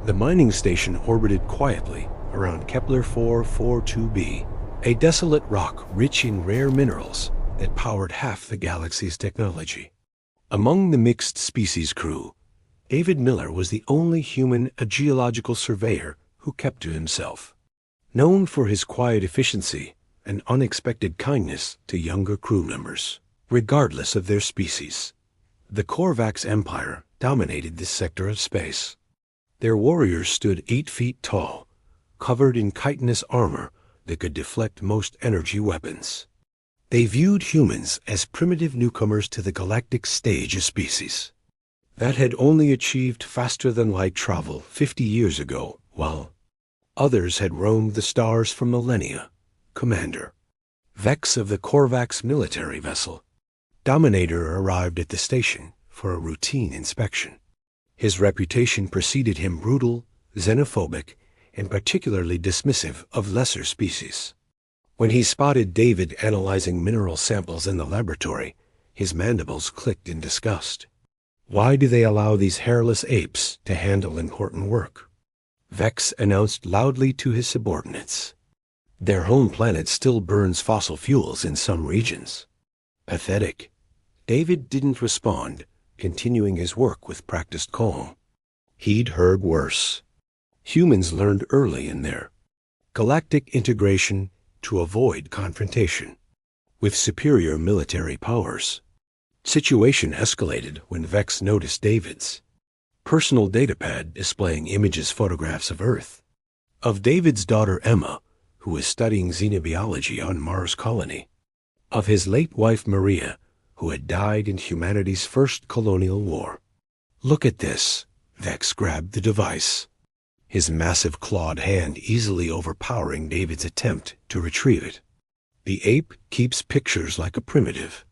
The mining station orbited quietly around Kepler 442b, a desolate rock rich in rare minerals that powered half the galaxy's technology. Among the mixed species crew, David Miller was the only human geological surveyor who kept to himself. Known for his quiet efficiency and unexpected kindness to younger crew members, regardless of their species, the Korvax Empire dominated this sector of space. Their warriors stood 8 feet tall, covered in chitinous armor that could deflect most energy weapons. They viewed humans as primitive newcomers to the galactic stage of species that had only achieved faster-than-light travel 50 years ago, while others had roamed the stars for millennia. Commander Vex of the Korvax military vessel Dominator arrived at the station for a routine inspection. His reputation preceded him brutal, xenophobic, and particularly dismissive of lesser species. When he spotted David analyzing mineral samples in the laboratory, his mandibles clicked in disgust. Why do they allow these hairless apes to handle important work? Vex announced loudly to his subordinates. Their home planet still burns fossil fuels in some regions. Pathetic. David didn't respond, continuing his work with practiced calm. He'd heard worse. Humans learned early in their galactic integration to avoid confrontation with superior military powers. Situation escalated when Vex noticed David's personal datapad displaying photographs of Earth, of David's daughter Emma, who was studying xenobiology on Mars colony, of his late wife Maria, who had died in humanity's first colonial war. Look at this. Vex grabbed the device, his massive clawed hand easily overpowering David's attempt to retrieve it. The ape keeps pictures like a primitive,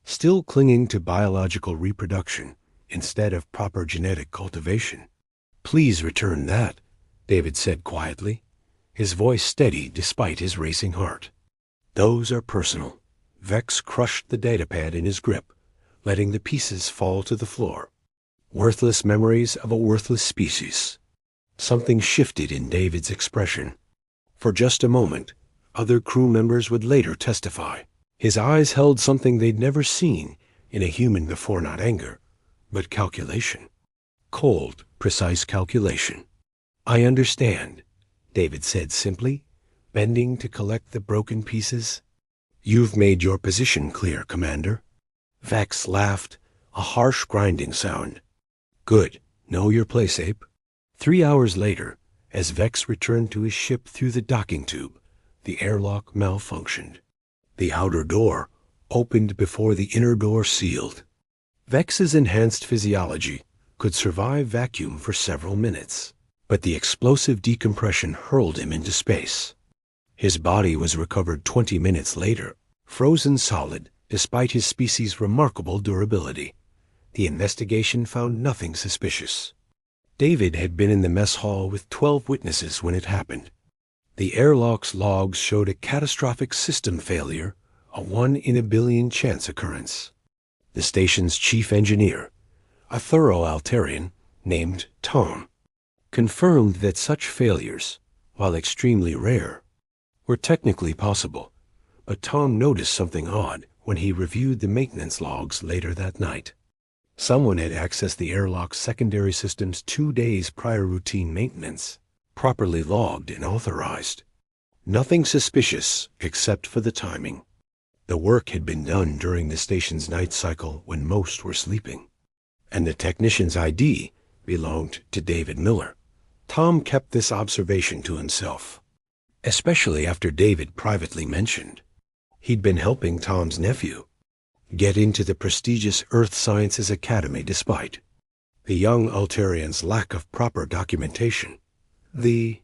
still clinging to biological reproduction instead of proper genetic cultivation. Please return that, David said quietly, his voice steady despite his racing heart. Those are personal. Vex crushed the datapad in his grip, letting the pieces fall to the floor. Worthless memories of a worthless species. Something shifted in David's expression. For just a moment, other crew members would later testify. His eyes held something they'd never seen in a human before, not anger, but calculation. Cold, precise calculation. I understand, David said simply, bending to collect the broken pieces. You've made your position clear, Commander. Vex laughed, a harsh grinding sound. Good. Know your place, ape. 3 hours later, as Vex returned to his ship through the docking tube, the airlock malfunctioned. The outer door opened before the inner door sealed. Vex's enhanced physiology could survive vacuum for several minutes, but the explosive decompression hurled him into space. His body was recovered 20 minutes later, frozen solid despite his species' remarkable durability. The investigation found nothing suspicious. David had been in the mess hall with 12 witnesses when it happened. The airlock's logs showed a catastrophic system failure, a 1 in a billion chance occurrence. The station's chief engineer, a thorough Altarian named Tom, confirmed that such failures, while extremely rare, were technically possible, but Tom noticed something odd when he reviewed the maintenance logs later that night. Someone had accessed the airlock's secondary systems 2 days prior routine maintenance, properly logged and authorized. Nothing suspicious except for the timing. The work had been done during the station's night cycle when most were sleeping, and the technician's ID belonged to David Miller. Tom kept this observation to himself, especially after David privately mentioned he'd been helping Tom's nephew get into the prestigious Earth Sciences Academy despite the young Altarian's lack of proper documentation. The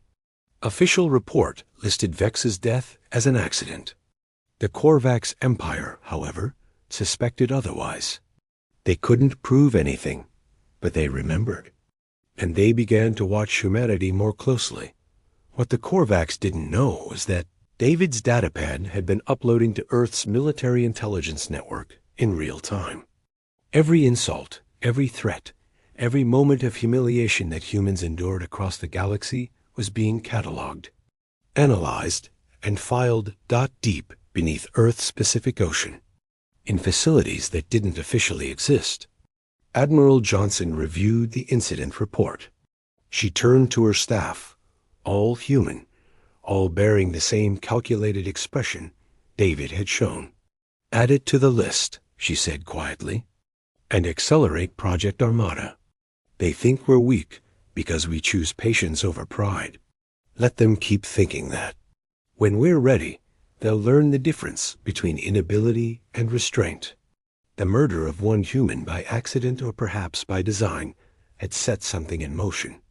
official report listed Vex's death as an accident. The Korvax Empire, however, suspected otherwise. They couldn't prove anything, but they remembered, and they began to watch humanity more closely. What the Korvax didn't know was that David's datapad had been uploading to Earth's military intelligence network in real time. Every insult, every threat, Every moment of humiliation that humans endured across the galaxy was being cataloged, analyzed, and filed deep beneath Earth's Pacific Ocean, in facilities that didn't officially exist. Admiral Johnson reviewed the incident report. She turned to her staff, all human, all bearing the same calculated expression David had shown. "Add it to the list," she said quietly, "and accelerate Project Armada. They think we're weak because we choose patience over pride. Let them keep thinking that. When we're ready, they'll learn the difference between inability and restraint." The murder of one human by accident or perhaps by design had set something in motion.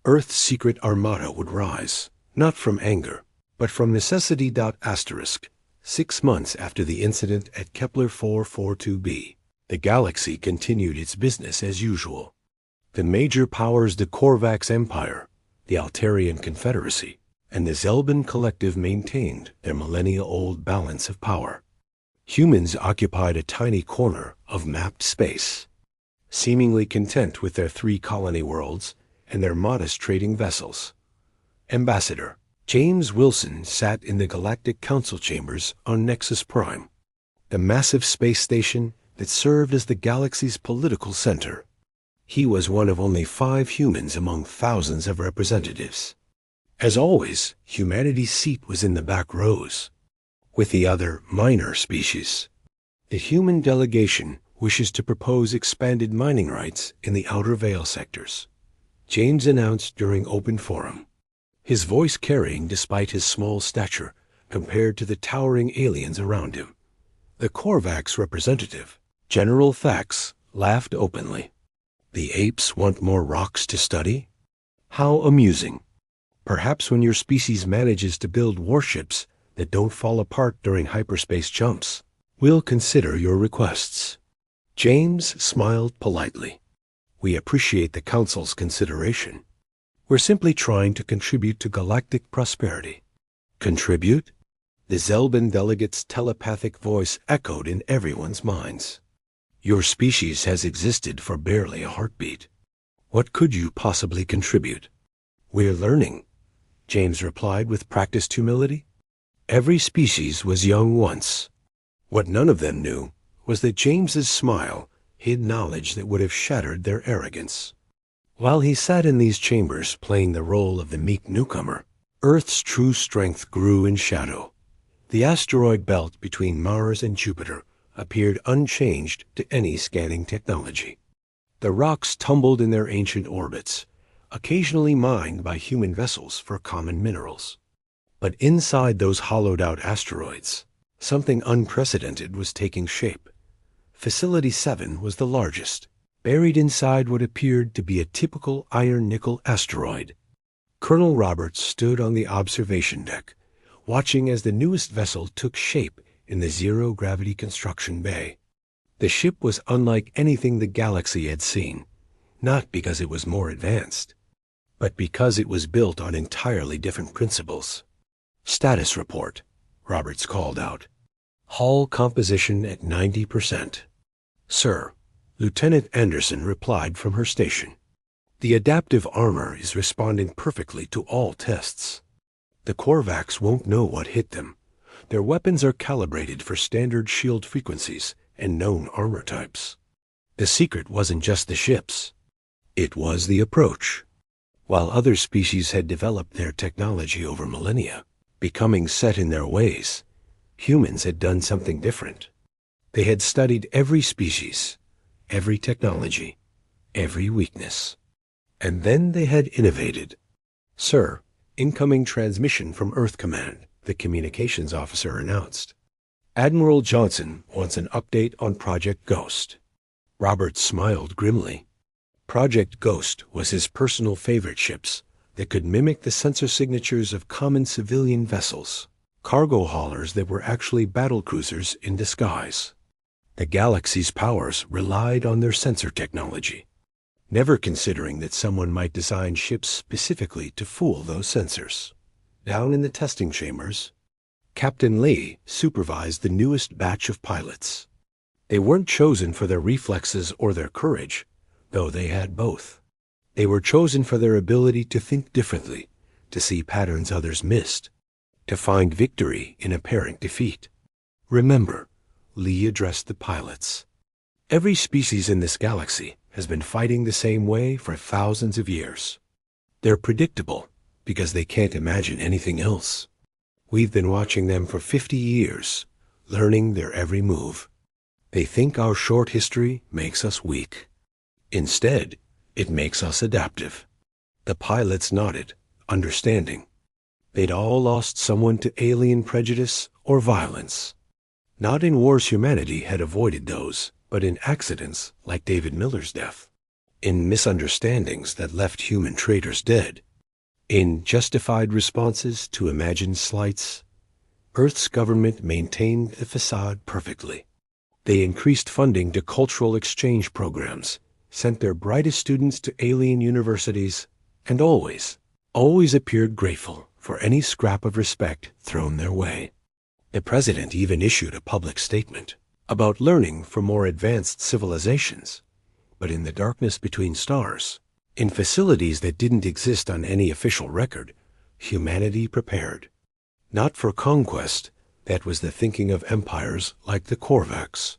Earth's secret armada would rise, not from anger, but from necessity. 6 months after the incident at Kepler 442b, the galaxy continued its business as usual. The major powers, the Korvax Empire, the Altarian Confederacy, and the Zelban Collective maintained their millennia-old balance of power. Humans occupied a tiny corner of mapped space, seemingly content with their 3 colony worlds and their modest trading vessels. Ambassador James Wilson sat in the Galactic Council chambers on Nexus Prime, the massive space station that served as the galaxy's political center. He was one of only 5 humans among thousands of representatives. As always, humanity's seat was in the back rows, with the other minor species. The human delegation wishes to propose expanded mining rights in the Outer Veil sectors, James announced during open forum, his voice carrying despite his small stature compared to the towering aliens around him. The Korvax representative, General Thax, laughed openly. "The apes want more rocks to study? How amusing. Perhaps when your species manages to build warships that don't fall apart during hyperspace jumps, we'll consider your requests." James smiled politely. "We appreciate the Council's consideration. We're simply trying to contribute to galactic prosperity." Contribute? The Zelban delegate's telepathic voice echoed in everyone's minds. "Your species has existed for barely a heartbeat. What could you possibly contribute?" "We're learning," James replied with practiced humility. Every species was young once. What none of them knew was that James's smile hid knowledge that would have shattered their arrogance. While he sat in these chambers playing the role of the meek newcomer, Earth's true strength grew in shadow. The asteroid belt between Mars and Jupiter appeared unchanged to any scanning technology. The rocks tumbled in their ancient orbits, occasionally mined by human vessels for common minerals. But inside those hollowed-out asteroids, something unprecedented was taking shape. Facility 7 was the largest, buried inside what appeared to be a typical iron-nickel asteroid. Colonel Roberts stood on the observation deck, watching as the newest vessel took shape in the zero-gravity construction bay. The ship was unlike anything the galaxy had seen, not because it was more advanced, but because it was built on entirely different principles. "Status report," Roberts called out. "Hull composition at 90%. "Sir," Lieutenant Anderson replied from her station. "The adaptive armor is responding perfectly to all tests. The Korvax won't know what hit them. Their weapons are calibrated for standard shield frequencies and known armor types. The secret wasn't just the ships. It was the approach. While other species had developed their technology over millennia, becoming set in their ways, humans had done something different. They had studied every species, every technology, every weakness. And then they had innovated. "Sir, incoming transmission from Earth Command," the communications officer announced. "Admiral Johnson wants an update on Project Ghost." Roberts smiled grimly. Project Ghost was his personal favorite ships that could mimic the sensor signatures of common civilian vessels, cargo haulers that were actually battle cruisers in disguise. The galaxy's powers relied on their sensor technology, never considering that someone might design ships specifically to fool those sensors. Down in the testing chambers, Captain Lee supervised the newest batch of pilots. They weren't chosen for their reflexes or their courage, though they had both. They were chosen for their ability to think differently, to see patterns others missed, to find victory in apparent defeat. Remember, Lee addressed the pilots. Every species in this galaxy has been fighting the same way for thousands of years. They're predictable because they can't imagine anything else. We've been watching them for 50 years, learning their every move. They think our short history makes us weak. Instead, it makes us adaptive. The pilots nodded, understanding. They'd all lost someone to alien prejudice or violence. Not in wars humanity had avoided those, but in accidents like David Miller's death, in misunderstandings that left human traitors dead, in justified responses to imagined slights. Earth's government maintained the facade perfectly. They increased funding to cultural exchange programs, sent their brightest students to alien universities, and always appeared grateful for any scrap of respect thrown their way. The president even issued a public statement about learning from more advanced civilizations, but in the darkness between stars, in facilities that didn't exist on any official record, humanity prepared. Not for conquest, that was the thinking of empires like the Korvax.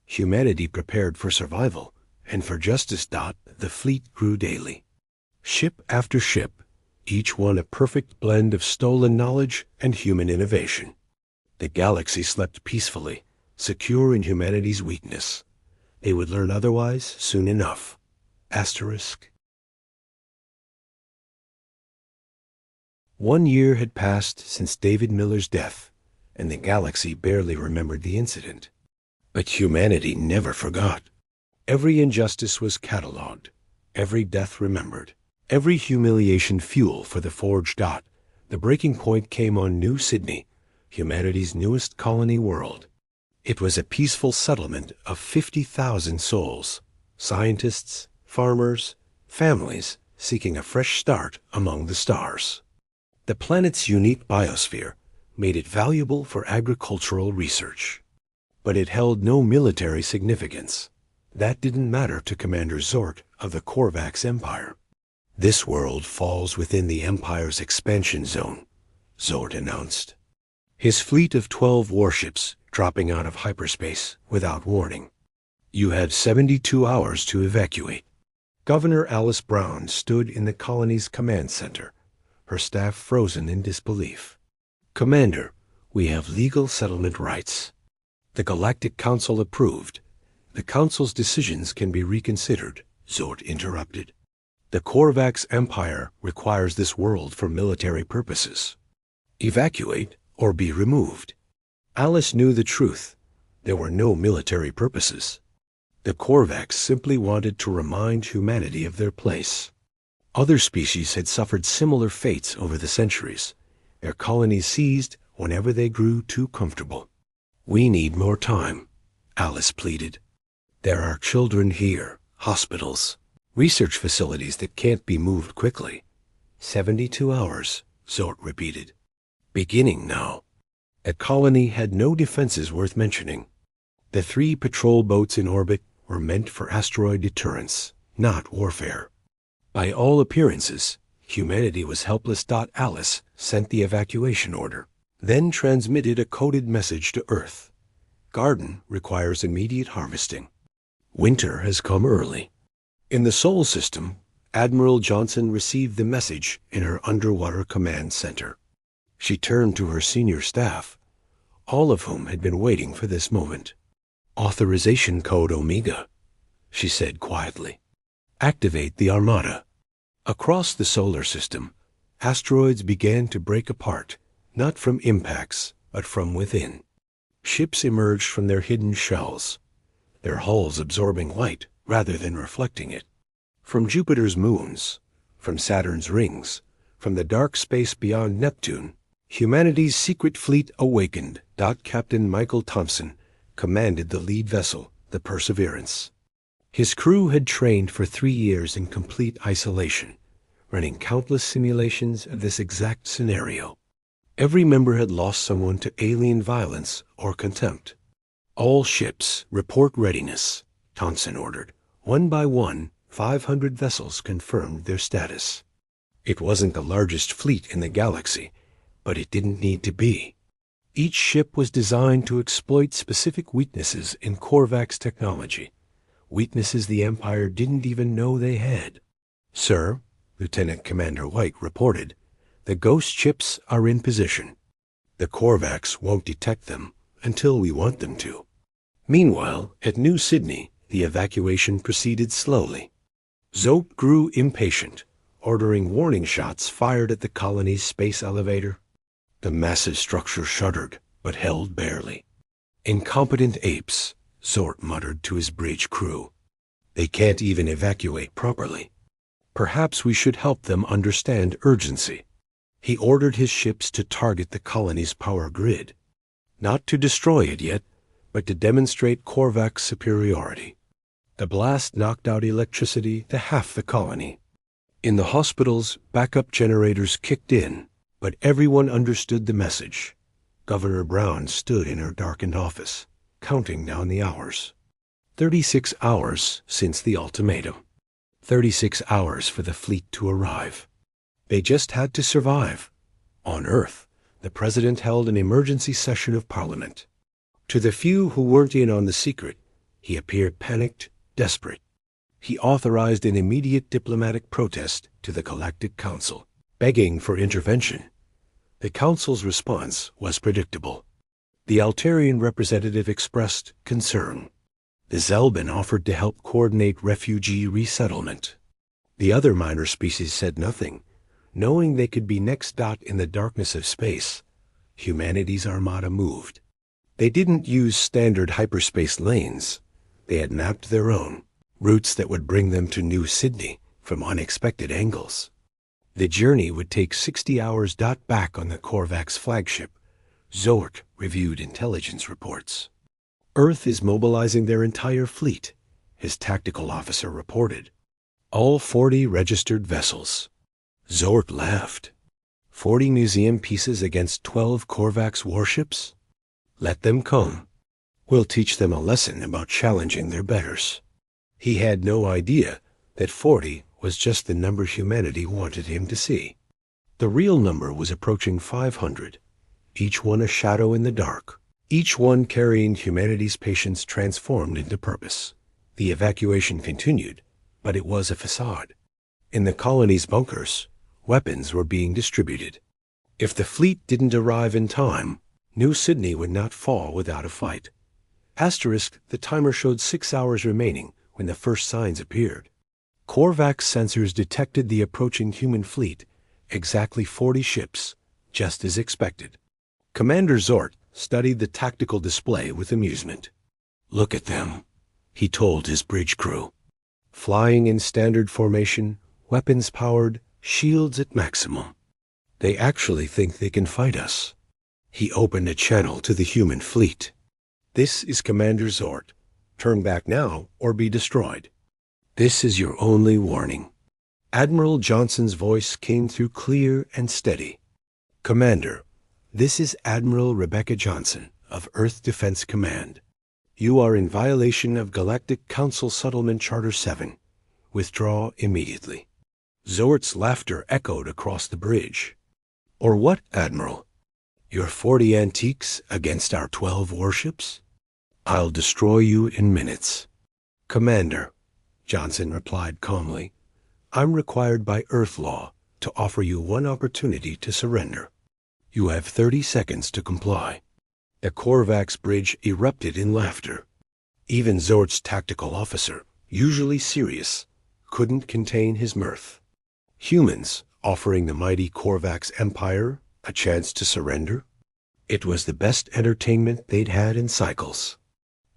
Humanity prepared for survival, and for justice. The fleet grew daily. Ship after ship, each one a perfect blend of stolen knowledge and human innovation. The galaxy slept peacefully, secure in humanity's weakness. They would learn otherwise soon enough. Asterisk. 1 year had passed since David Miller's death, and the galaxy barely remembered the incident. But humanity never forgot. Every injustice was catalogued, every death remembered, every humiliation fuel for the Forge. The breaking point came on New Sydney, humanity's newest colony world. It was a peaceful settlement of 50,000 souls, scientists, farmers, families seeking a fresh start among the stars. The planet's unique biosphere made it valuable for agricultural research. But it held no military significance. That didn't matter to Commander Zort of the Korvax Empire. This world falls within the Empire's expansion zone, Zort announced. His fleet of 12 warships dropping out of hyperspace without warning. You have 72 hours to evacuate. Governor Alice Brown stood in the colony's command center, her staff frozen in disbelief. Commander, we have legal settlement rights. The Galactic Council approved. The Council's decisions can be reconsidered, Zort interrupted. The Korvax Empire requires this world for military purposes. Evacuate or be removed. Alice knew the truth. There were no military purposes. The Korvax simply wanted to remind humanity of their place. Other species had suffered similar fates over the centuries, their colonies seized whenever they grew too comfortable. We need more time, Alice pleaded. There are children here, hospitals, research facilities that can't be moved quickly. 72 hours, Zort repeated. Beginning now. The colony had no defenses worth mentioning. The 3 patrol boats in orbit were meant for asteroid deterrence, not warfare. By all appearances, humanity was helpless. Alice sent the evacuation order, then transmitted a coded message to Earth. Garden requires immediate harvesting. Winter has come early. In the Sol system, Admiral Johnson received the message in her underwater command center. She turned to her senior staff, all of whom had been waiting for this moment. Authorization code Omega, she said quietly. Activate the Armada. Across the solar system, asteroids began to break apart, not from impacts, but from within. Ships emerged from their hidden shells, their hulls absorbing light rather than reflecting it. From Jupiter's moons, from Saturn's rings, from the dark space beyond Neptune, humanity's secret fleet awakened. Captain Michael Thompson commanded the lead vessel, the Perseverance. His crew had trained for 3 years in complete isolation, running countless simulations of this exact scenario. Every member had lost someone to alien violence or contempt. All ships report readiness, Thompson ordered. One by one, 500 vessels confirmed their status. It wasn't the largest fleet in the galaxy, but it didn't need to be. Each ship was designed to exploit specific weaknesses in Korvax technology, weaknesses the Empire didn't even know they had. "Sir," Lieutenant Commander White reported, "the ghost ships are in position. The Korvax won't detect them until we want them to." Meanwhile, at New Sydney, the evacuation proceeded slowly. Zope grew impatient, ordering warning shots fired at the colony's space elevator. The massive structure shuddered, but held barely. "Incompetent apes," Zort muttered to his bridge crew. "They can't even evacuate properly. Perhaps we should help them understand urgency." He ordered his ships to target the colony's power grid, not to destroy it yet, but to demonstrate Korvax superiority. The blast knocked out electricity to half the colony. In the hospitals, backup generators kicked in, but everyone understood the message. Governor Brown stood in her darkened office, counting down the hours. 36 hours since the ultimatum. 36 hours for the fleet to arrive. They just had to survive. On Earth, the president held an emergency session of Parliament. To the few who weren't in on the secret, he appeared panicked, desperate. He authorized an immediate diplomatic protest to the Galactic Council, begging for intervention. The Council's response was predictable. The Altarian representative expressed concern. The Zelban offered to help coordinate refugee resettlement. The other minor species said nothing, knowing they could be next dot in the darkness of space. Humanity's armada moved. They didn't use standard hyperspace lanes. They had mapped their own, routes that would bring them to New Sydney from unexpected angles. The journey would take 60 hours. Back on the Korvax flagship, Zort reviewed intelligence reports. "Earth is mobilizing their entire fleet," his tactical officer reported. "All 40 registered vessels." Zort laughed. 40 museum pieces against 12 Korvax warships? Let them come. We'll teach them a lesson about challenging their betters. He had no idea that 40 was just the number humanity wanted him to see. The real number was approaching 500, each one a shadow in the dark, each one carrying humanity's patience transformed into purpose. The evacuation continued, but it was a facade. In the colony's bunkers, weapons were being distributed. If the fleet didn't arrive in time, New Sydney would not fall without a fight. Asterisk, the timer showed 6 hours remaining when the first signs appeared. Korvax sensors detected the approaching human fleet, exactly 40 ships, just as expected. Commander Zort studied the tactical display with amusement. "Look at them," he told his bridge crew. "Flying in standard formation, weapons powered, shields at maximum. They actually think they can fight us." He opened a channel to the human fleet. "This is Commander Zort. Turn back now or be destroyed. This is your only warning." Admiral Johnson's voice came through clear and steady. "Commander, this is Admiral Rebecca Johnson of Earth Defense Command. You are in violation of Galactic Council Settlement Charter 7. Withdraw immediately." Zort's laughter echoed across the bridge. "Or what, Admiral? Your 40 antiques against our 12 warships? I'll destroy you in minutes." "Commander," Johnson replied calmly, "I'm required by Earth law to offer you one opportunity to surrender. You have 30 seconds to comply." The Korvax bridge erupted in laughter. Even Zort's tactical officer, usually serious, couldn't contain his mirth. Humans offering the mighty Korvax Empire a chance to surrender? It was the best entertainment they'd had in cycles.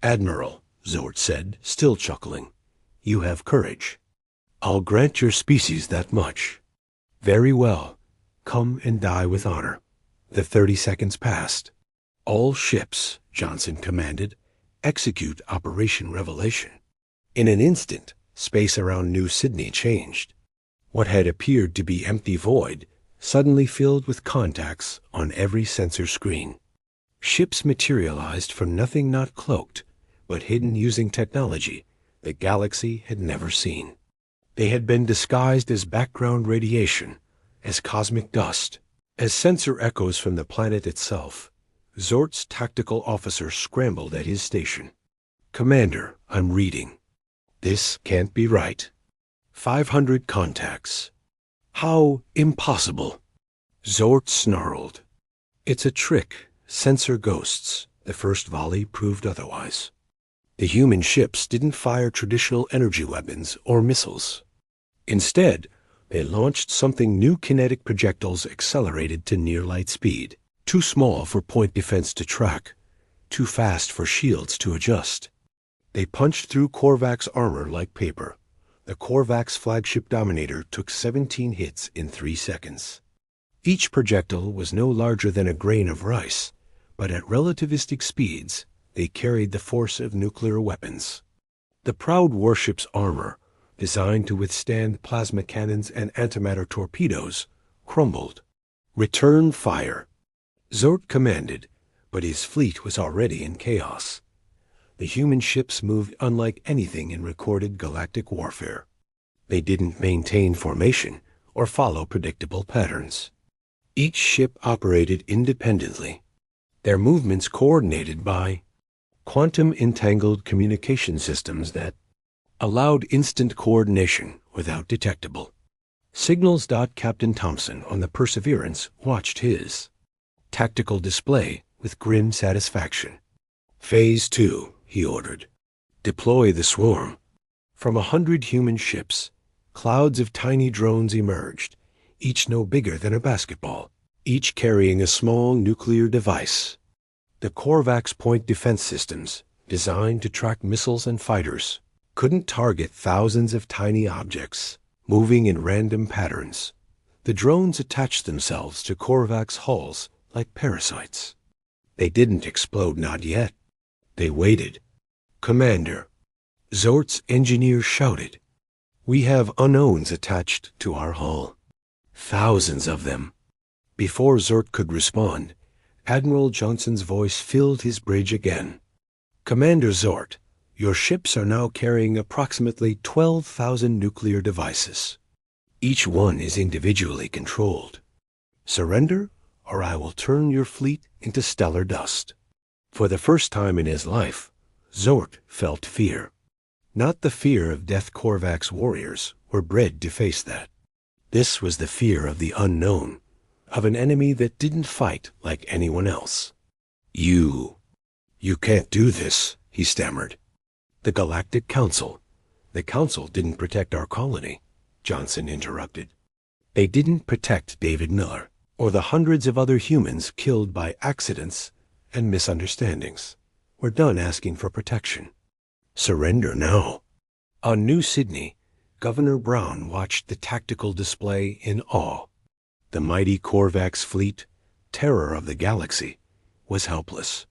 "Admiral," Zort said, still chuckling, "you have courage. I'll grant your species that much. Very well. Come and die with honor." The 30 seconds passed. "All ships," Johnson commanded, "execute Operation Revelation." In an instant, space around New Sydney changed. What had appeared to be empty void suddenly filled with contacts on every sensor screen. Ships materialized from nothing not cloaked, but hidden using technology the galaxy had never seen. They had been disguised as background radiation, as cosmic dust, as sensor echoes from the planet itself. Zort's tactical officer scrambled at his station. "Commander, I'm reading. This can't be right. 500 contacts. How impossible." Zort snarled. "It's a trick. Sensor ghosts." The first volley proved otherwise. The human ships didn't fire traditional energy weapons or missiles. Instead, they launched something new: kinetic projectiles accelerated to near-light speed. Too small for point defense to track, too fast for shields to adjust. They punched through Korvac's armor like paper. The Korvac's flagship Dominator took 17 hits in 3 seconds. Each projectile was no larger than a grain of rice, but at relativistic speeds, they carried the force of nuclear weapons. The proud warship's armor, designed to withstand plasma cannons and antimatter torpedoes, crumbled. "Return fire," Zort commanded, but his fleet was already in chaos. The human ships moved unlike anything in recorded galactic warfare. They didn't maintain formation or follow predictable patterns. Each ship operated independently, their movements coordinated by quantum-entangled communication systems that allowed instant coordination without detectable signals. Captain Thompson on the Perseverance watched his tactical display with grim satisfaction. "Phase 2, he ordered. "Deploy the swarm." From 100 human ships, clouds of tiny drones emerged, each no bigger than a basketball, each carrying a small nuclear device. The Korvac's point defense systems, designed to track missiles and fighters, couldn't target thousands of tiny objects, moving in random patterns. The drones attached themselves to Korvac's hulls like parasites. They didn't explode, not yet. They waited. "Commander," Zort's engineer shouted, "we have unknowns attached to our hull. Thousands of them." Before Zort could respond, Admiral Johnson's voice filled his bridge again. "Commander Zort, your ships are now carrying approximately 12,000 nuclear devices. Each one is individually controlled. Surrender, or I will turn your fleet into stellar dust." For the first time in his life, Zort felt fear. Not the fear of Death Korvac's warriors were bred to face that. This was the fear of the unknown, of an enemy that didn't fight like anyone else. You can't do this," he stammered. "The Galactic Council. The Council didn't protect our colony," Johnson interrupted. "They didn't protect David Miller, or the hundreds of other humans killed by accidents and misunderstandings. We're done asking for protection. Surrender now." On New Sydney, Governor Brown watched the tactical display in awe. The mighty Korvac's fleet, terror of the galaxy, was helpless.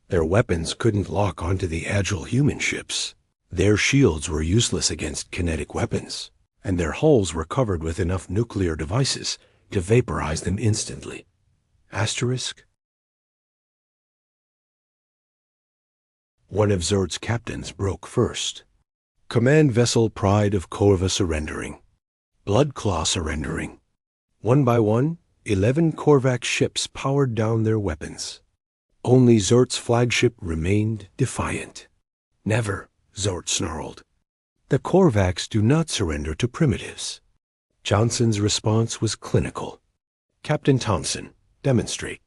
Their weapons couldn't lock onto the agile human ships. Their shields were useless against kinetic weapons, and their hulls were covered with enough nuclear devices to vaporize them instantly. Asterisk. One of Zort's captains broke first. Command Vessel Pride of Korva surrendering. Bloodclaw surrendering. One by one, 11 Korvac ships powered down their weapons. Only Zort's flagship remained defiant. "Never," Zort snarled. "The Korvacs do not surrender to primitives." Johnson's response was clinical. "Captain Thompson, demonstrate."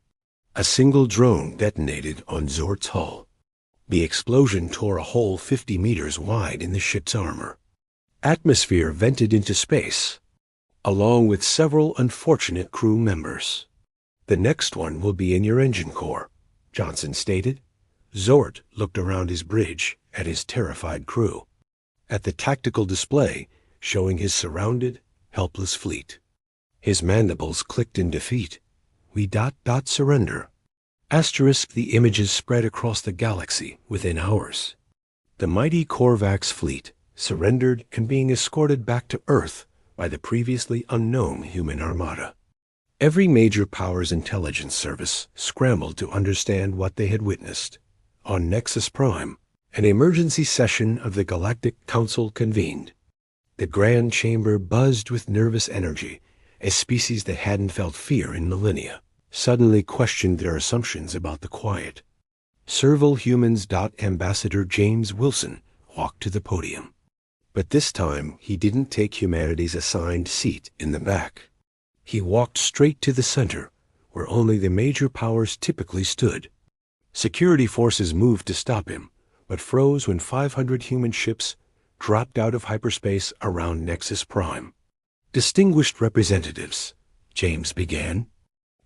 A single drone detonated on Zort's hull. The explosion tore a hole 50 meters wide in the ship's armor. Atmosphere vented into space, along with several unfortunate crew members. "The next one will be in your engine core," Johnson stated. Zort looked around his bridge at his terrified crew, at the tactical display showing his surrounded, helpless fleet. His mandibles clicked in defeat. "We surrender." Asterisk. The images spread across the galaxy within hours. The mighty Korvac's fleet surrendered and being escorted back to Earth by the previously unknown human armada. Every major power's intelligence service scrambled to understand what they had witnessed. On Nexus Prime, an emergency session of the Galactic Council convened. The grand chamber buzzed with nervous energy. A species that hadn't felt fear in millennia suddenly questioned their assumptions about the quiet. Serval-Humans. Ambassador James Wilson walked to the podium. But this time, he didn't take humanity's assigned seat in the back. He walked straight to the center, where only the major powers typically stood. Security forces moved to stop him, but froze when 500 human ships dropped out of hyperspace around Nexus Prime. "Distinguished representatives," James began,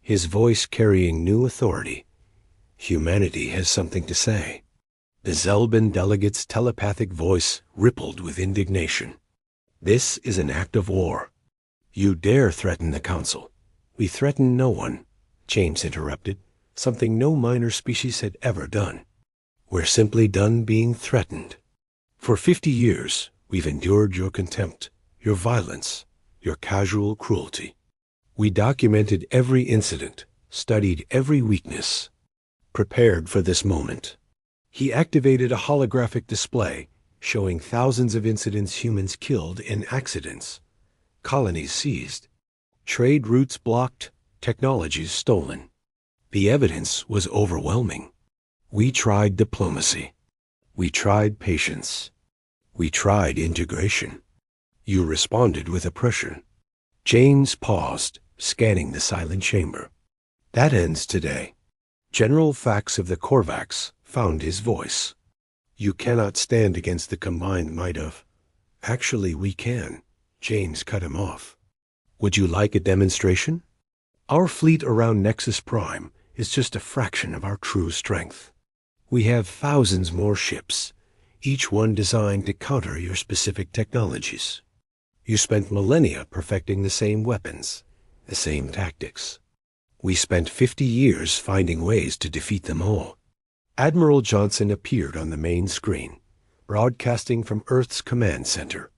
his voice carrying new authority, "humanity has something to say." The Zelban delegate's telepathic voice rippled with indignation. "This is an act of war. You dare threaten the Council." "We threaten no one," James interrupted, something no minor species had ever done. "We're simply done being threatened. For 50 years, we've endured your contempt, your violence, your casual cruelty. We documented every incident, studied every weakness, prepared for this moment." He activated a holographic display showing thousands of incidents, humans killed in accidents, colonies seized, trade routes blocked, technologies stolen. The evidence was overwhelming. We tried diplomacy. We tried patience. We tried integration. You responded with oppression. James paused, scanning the silent chamber. "That ends today." General Fax of the Korvax found his voice. "You cannot stand against the combined might of—" "Actually, we can," James cut him off. "Would you like a demonstration? Our fleet around Nexus Prime is just a fraction of our true strength. We have thousands more ships, each one designed to counter your specific technologies. You spent millennia perfecting the same weapons, the same tactics. We spent 50 years finding ways to defeat them all." Admiral Johnson appeared on the main screen, broadcasting from Earth's command center.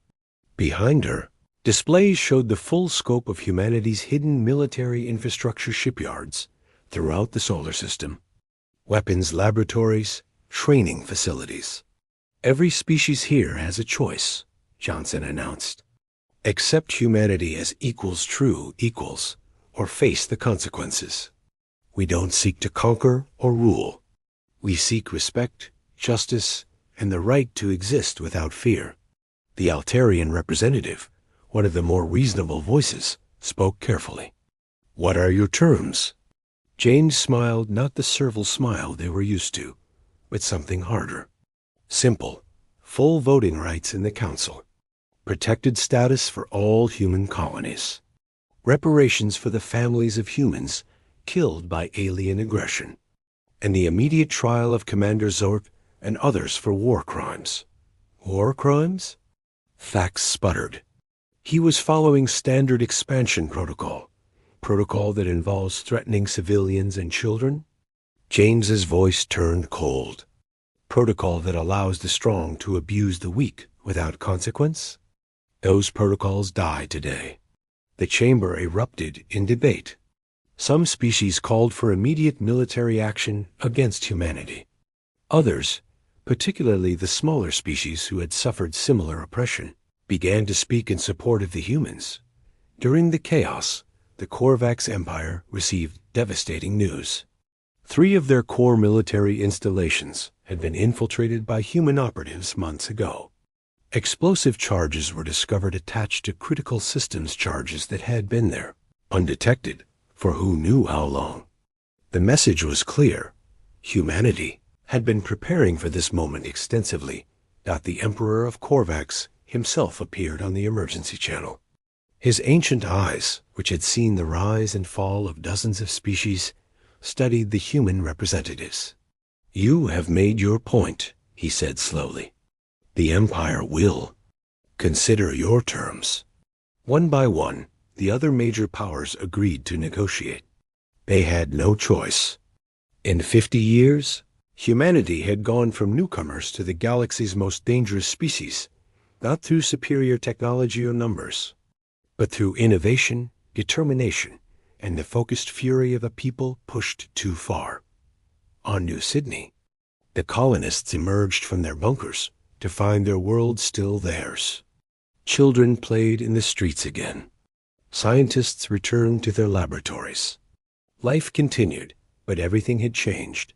Behind her, displays showed the full scope of humanity's hidden military infrastructure shipyards throughout the solar system. Weapons laboratories, training facilities. "Every species here has a choice," Johnson announced. "Accept humanity as equals true equals, or face the consequences. We don't seek to conquer or rule. We seek respect, justice, and the right to exist without fear." The Altarian representative, one of the more reasonable voices, spoke carefully. "What are your terms?" James smiled, not the servile smile they were used to, but something harder. "Simple. Full voting rights in the Council. Protected status for all human colonies. Reparations for the families of humans killed by alien aggression. And the immediate trial of Commander Zork and others for war crimes." "War crimes?" Fax sputtered. He was following standard expansion protocol that involves threatening civilians and children. James's voice turned cold. "Protocol that allows the strong to abuse the weak without consequence? Those protocols die today." The chamber erupted in debate. Some species called for immediate military action against humanity. Others, particularly the smaller species who had suffered similar oppression, began to speak in support of the humans. During the chaos, the Korvax Empire received devastating news. 3 of their core military installations had been infiltrated by human operatives months ago. Explosive charges were discovered attached to critical systems charges that had been there, undetected, for who knew how long. The message was clear. Humanity had been preparing for this moment extensively. The Emperor of Korvax himself appeared on the emergency channel. His ancient eyes, which had seen the rise and fall of dozens of species, studied the human representatives. "You have made your point," he said slowly. "The Empire will consider your terms." One by one, the other major powers agreed to negotiate. They had no choice. In 50 years, humanity had gone from newcomers to the galaxy's most dangerous species, not through superior technology or numbers, but through innovation, determination, and the focused fury of a people pushed too far. On New Sydney, the colonists emerged from their bunkers to find their world still theirs. Children played in the streets again. Scientists returned to their laboratories. Life continued, but everything had changed.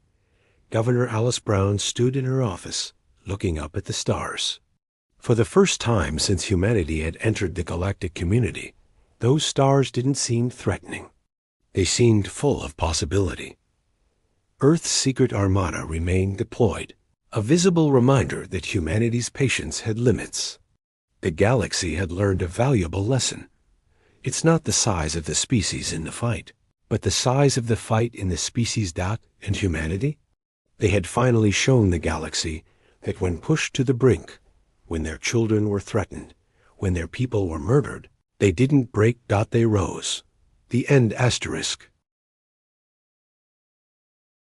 Governor Alice Brown stood in her office, looking up at the stars. For the first time since humanity had entered the galactic community, those stars didn't seem threatening. They seemed full of possibility. Earth's secret armada remained deployed, a visible reminder that humanity's patience had limits. The galaxy had learned a valuable lesson. It's not the size of the species in the fight, but the size of the fight in the species and humanity. They had finally shown the galaxy that when pushed to the brink, when their children were threatened, when their people were murdered, they didn't break. They rose. The end asterisk.